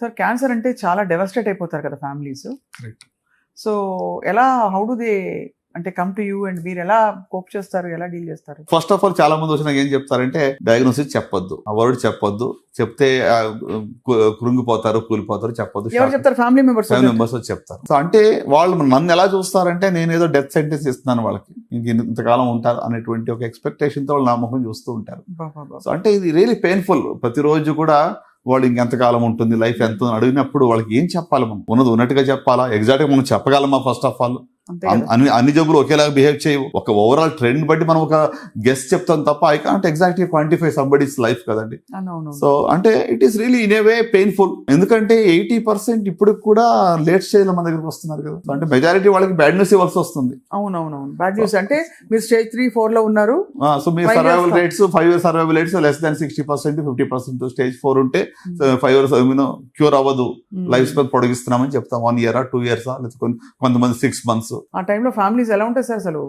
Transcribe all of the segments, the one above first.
Sir cancer అంటే చాలా డెవస్టేట్ అయిపోతారు కదా ఫ్యామిలీస్. కరెక్ట్. సో ఎలా హౌ డు దే అంటే కమ్ టు యూ అండ్ మీరు ఎలా కోప్ చేస్తారు, ఎలా డీల్ చేస్తారు? ఫస్ట్ ఆఫ్ ఆల్ చాలా మంది వచ్చినా ఏం చెప్తారంటే డయాగ్నోసిస్ చెప్పొద్దు, ఆ వర్డ్ చెప్పొద్దు, చెప్తే కృంగిపోతారు, కూలిపోతారు, చెప్పొద్దు. ఎవరు చెప్తారు? ఫ్యామిలీ మెంబర్స్ చెప్తారు. సో అంటే వాళ్ళు నన్ను ఎలా చూస్తారంటే నేను ఏదో డెత్ సెంటెన్స్ ఇస్తున్నాను వాళ్ళకి, ఇంతకాలం ఉంటారు అనేటువంటి ఒక ఎక్స్పెక్టేషన్ తో వాళ్ళు నా ముఖం చూస్తూ ఉంటారు. సో అంటే ఇది రియలీ పెయిన్ఫుల్. ప్రతిరోజు కూడా వాళ్ళు ఇంకెంతకాలం ఉంటుంది, లైఫ్ ఎంత అడిగినప్పుడు వాళ్ళకి ఏం చెప్పాలి? మనం ఉన్నది ఉన్నట్టుగా చెప్పాలా? ఎగ్జాక్ట్ గా మనం చెప్పగలమా? ఫస్ట్ ఆఫ్ ఆల్ అన్ని జబ్బులు ఒకేలాగా బిహేవ్ చేయవు. ఒక ఓవరాల్ ట్రెండ్ బట్టి మనం ఒక గెస్ చెప్తాం తప్ప I can't exactly quantify somebody's life కదండి. సో అంటే it is really in a way painful. ఎందుకంటే 80% ఇప్పుడు కూడా లేట్ స్టేజ్ లో మన దగ్గరకు వస్తున్నారు కదా. అంటే మెజారిటీ వాళ్ళకి బ్యాడ్ న్యూస్ ఇవ్వాల్సి వస్తుంది. అవునవునవును, బ్యాడ్ న్యూస్. అంటే మీరు స్టేజ్ 3, 4 లో ఉన్నారు. సో మీ survival rates 5 years survival rates less than 60%, 50%. Stage 4 ఉంటే 5 years క్యూర్ అవ్వదు, లైఫ్ స్పాన్ పొడిగిస్తున్నామని చెప్తాం. 1 year 2 years లేదా కొంతమంది 6 months. ఆ టైంలో ఫ్యామిలీస్ ఎలా ఉంటాయి సార్? అసలు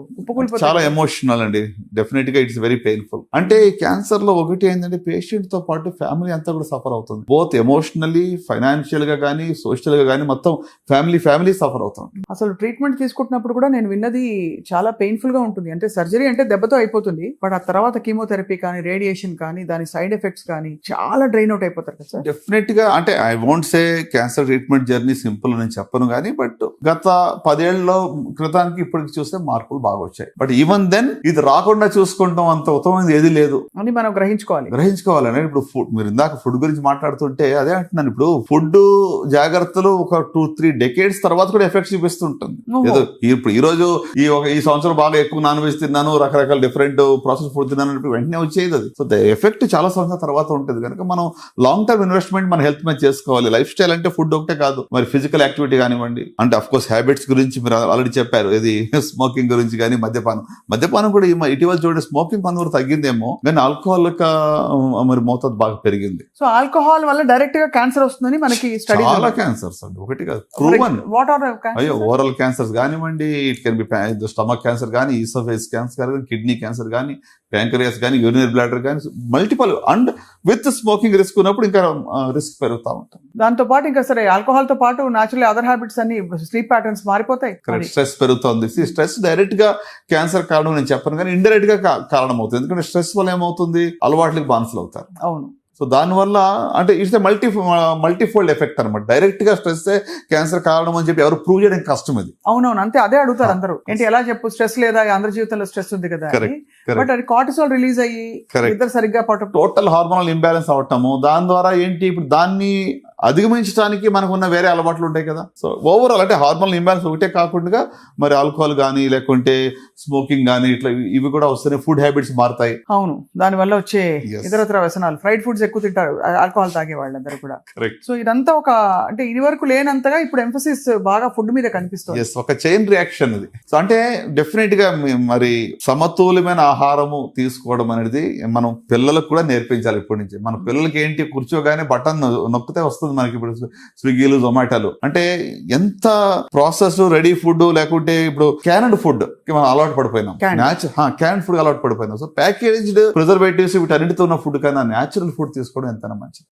చాలా ఎమోషనల్ అండి. డెఫినెట్ గా ఇట్స్ వెరీ పెయిన్ఫుల్. అంటే క్యాన్సర్ లో ఒకటి ఏంటంటే పేషెంట్ తో పాటు ఫ్యామిలీ అంతా కూడా సఫర్ అవుతుంది. బోత్ ఎమోషనల్లీ, ఫైనాన్షియల్ గా కానీ, సోషల్ గా కానీ మొత్తం ఫ్యామిలీ సఫర్ అవుతుంది. అసలు ట్రీట్మెంట్ తీసుకుంటున్నప్పుడు కూడా నేను విన్నది చాలా పెయిన్ఫుల్ గా ఉంటుంది. అంటే సర్జరీ అంటే దెబ్బతో అయిపోతుంది, బట్ ఆ తర్వాత కీమోథెరపీ కానీ, రేడియేషన్ కానీ, దాని సైడ్ ఎఫెక్ట్స్ కానీ చాలా డ్రైన్ అవుట్ అయిపోతారు కదా సార్. డెఫినెట్ గా అంటే I won't say cancer treatment journey simple నేను చెప్పను కానీ, బట్ గత 10 ఏళ్లలో క్రితానికి ఇప్పటికి చూస్తే మార్పులు బాగా వచ్చాయి. బట్ ఈవెన్ దెన్ ఇది రాకుండా చూసుకుంటాం అంత ఉత్తమమైనది ఏది లేదు అని మనం గ్రహించుకోవాలి. ఇప్పుడు ఫుడ్, మీరు ఇందాక ఫుడ్ గురించి మాట్లాడుతుంటే అదే అంటున్నాను. ఇప్పుడు ఫుడ్ జాగ్రత్తలు ఒక 2-3 decades తర్వాత కూడా ఎఫెక్ట్స్ చూపిస్తుంటుంది. ఏదో ఇప్పుడు ఈ సంవత్సరం బాగా ఎక్కువ నాన్ వెజ్ తిన్నాను, రకరకాల డిఫరెంట్ ప్రాసెస్ ఫుడ్ తిన్నాను, వెంటనే వచ్చేది అది. సో ద ఎఫెక్ట్ చాలా సంవత్సరాల తర్వాత ఉంటుంది కనుక మనం లాంగ్ టర్మ్ ఇన్వెస్ట్మెంట్ మన హెల్త్ మీద చేసుకోవాలి. లైఫ్ స్టైల్ అంటే ఫుడ్ ఒకటే కాదు, మరి ఫిజికల్ యాక్టివిటీ కానివ్వండి, అంటే అఫ్ కోర్స్ హ్యాబిట్స్ గురించి మీరు ఆల్రెడీ చెప్పారు. ఇది స్మోకింగ్ గురించి కానీ, మద్యపానం కూడా ఇటీవల చూడండి స్మోకింగ్ కొంతవరకు తగ్గిందేమో, కానీ ఆల్కహాల్ మరి మోతాదు బాగా పెరిగింది. సో ఆల్కహాల్ వల్ల డైరెక్ట్ గా క్యాన్సర్ వస్తుందని మనకి చాలా క్యాన్సర్స్ అండి, ఒకటి కాదు, ప్రూవన్. ఓరల్ క్యాన్సర్స్ కానివ్వండి, it can be stomach cancer కానీ, ఈసోఫేస్ క్యాన్సర్ కానీ, కిడ్నీ క్యాన్సర్ కానీ, ప్యాంక్రియాస్ కానీ, యూరినరీ బ్లాడర్ కానీ, multiple. And with smoking risk ఉన్నప్పుడు ఇంకా రిస్క్ పెరుగుతూ ఉంటుంది. దాంతో పాటు ఇంకా సరే ఆల్కహాల్ తో పాటు న్యాచురల్ అదర్ హ్యాబిట్స్ అన్ని, స్లీప్ ప్యాటర్న్స్ మారిపోతాయి. స్ట్రెస్ పెరుగుతుంది. స్ట్రెస్ డైరెక్ట్ గా క్యాన్సర్ కారణం నేను చెప్పను కానీ ఇండైరెక్ట్ గా కారణం అవుతుంది. ఎందుకంటే స్ట్రెస్ వల్ల ఏమవుతుంది, అలవాట్లకి బానిసలు అవుతారు. అవును. సో దానివల్ల అంటే ఇట్స్ మల్టీఫోల్డ్ ఎఫెక్ట్ అనమాట. డైరెక్ట్ గా స్ట్రెస్ క్యాన్సర్ కారణం అని చెప్పి ఎవరు ప్రూవ్ చేయడం కష్టం. ఇది అవునవును, అంతే, అదే అడుగుతారు అందరూ. ఏంటి ఎలా చెప్పు, స్ట్రెస్ లేదా? అందరి జీవితంలో స్ట్రెస్ ఉంది కదా. బట్ అది కార్టిసాల్ రిలీజ్ అయ్యి ఇద్దరు సరిగ్గా టోటల్ హార్మోనల్ ఇంబ్యాలెన్స్ అవటము, దాని ద్వారా ఏంటి ఇప్పుడు దాన్ని అధిగమించడానికి మనకున్న వేరే అలవాట్లు ఉంటాయి కదా. సో ఓవరాల్ అంటే హార్మోనల్ ఇంబ్యాలెన్స్ ఒకటే కాకుండా మరి ఆల్కహాల్ కానీ, లేకుంటే స్మోకింగ్ కానీ, ఇట్లా ఇవి కూడా వస్తున్నాయి. ఫుడ్ హ్యాబిట్స్ మారుతాయి. అవును, దాని వల్ల వచ్చే ఇతరత్ర వ్యసనాలు, ఫ్రైడ్ ఫుడ్స్ ఎక్కువ తింటారు ఆల్కహాల్ తాగే వాళ్ళందరూ కూడా. సో ఇదంతా ఒక అంటే ఇది వరకు లేనంతగా ఇప్పుడు ఎంఫసిస్ బాగా ఫుడ్ మీద కనిపిస్తుంది. ఒక చైన్ రియాక్షన్ ఇది. సో అంటే డెఫినెట్ గా మరి సమతుల్యమైన ఆహారము తీసుకోవడం అనేది మనం పిల్లలకు కూడా నేర్పించాలి ఇప్పటి నుంచి. మన పిల్లలకి ఏంటి, కూర్చోగానే బటన్ నొక్కితే వస్తుంది మనకి. ఇప్పుడు స్విగ్గీలు, జొమాటోలు అంటే ఎంత ప్రాసెస్ రెడీ ఫుడ్, లేకుంటే ఇప్పుడు క్యాన్డ్ ఫుడ్ మనం అలవాటు పడిపోయినాం. క్యాన్డ్ ఫుడ్ అలవాటు పడిపోయినాం. సో ప్యాకేజ్డ్ ప్రిజర్వేటివ్స్ వీటన్నిటితో ఉన్న ఫుడ్ కన్నా న్యాచురల్ ఫుడ్ తీసుకోవడం ఎంతైనా మంచిది.